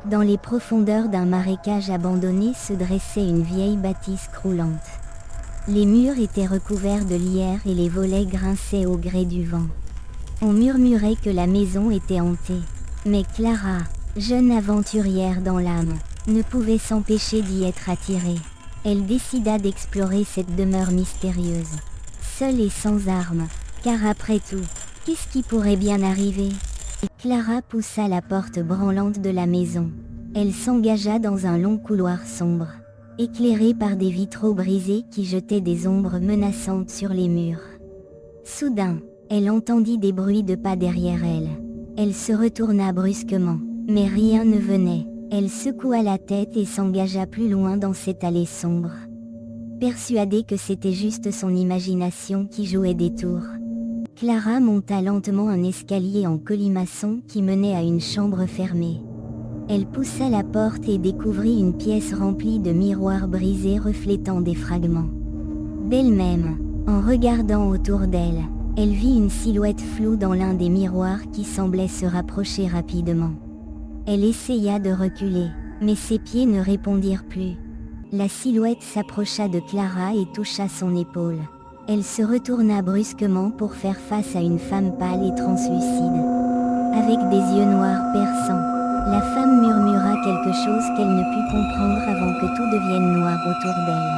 Dans les profondeurs d'un marécage abandonné se dressait une vieille bâtisse croulante. Les murs étaient recouverts de lierre et les volets grinçaient au gré du vent. On murmurait que la maison était hantée. Mais Clara, jeune aventurière dans l'âme, ne pouvait s'empêcher d'y être attirée. Elle décida d'explorer cette demeure mystérieuse. Seule et sans armes, car après tout, qu'est-ce qui pourrait bien arriver? Clara poussa la porte branlante de la maison. Elle s'engagea dans un long couloir sombre, éclairé par des vitraux brisés qui jetaient des ombres menaçantes sur les murs. Soudain, elle entendit des bruits de pas derrière elle. Elle se retourna brusquement, mais rien ne venait. Elle secoua la tête et s'engagea plus loin dans cette allée sombre, persuadée que c'était juste son imagination qui jouait des tours. Clara monta lentement un escalier en colimaçon qui menait à une chambre fermée. Elle poussa la porte et découvrit une pièce remplie de miroirs brisés reflétant des fragments d'elle-même. En regardant autour d'elle, elle vit une silhouette floue dans l'un des miroirs qui semblait se rapprocher rapidement. Elle essaya de reculer, mais ses pieds ne répondirent plus. La silhouette s'approcha de Clara et toucha son épaule. Elle se retourna brusquement pour faire face à une femme pâle et translucide, avec des yeux noirs perçants. La femme murmura quelque chose qu'elle ne put comprendre avant que tout devienne noir autour d'elle.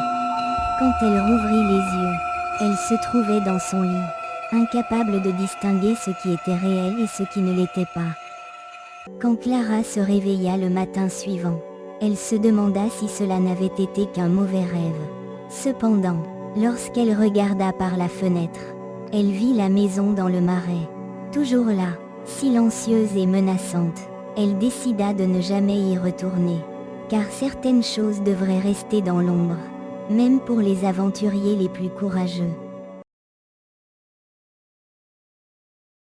Quand elle rouvrit les yeux, elle se trouvait dans son lit, incapable de distinguer ce qui était réel et ce qui ne l'était pas. Quand Clara se réveilla le matin suivant, elle se demanda si cela n'avait été qu'un mauvais rêve. Cependant, lorsqu'elle regarda par la fenêtre, elle vit la maison dans le marais. Toujours là, silencieuse et menaçante, elle décida de ne jamais y retourner, car certaines choses devraient rester dans l'ombre, même pour les aventuriers les plus courageux.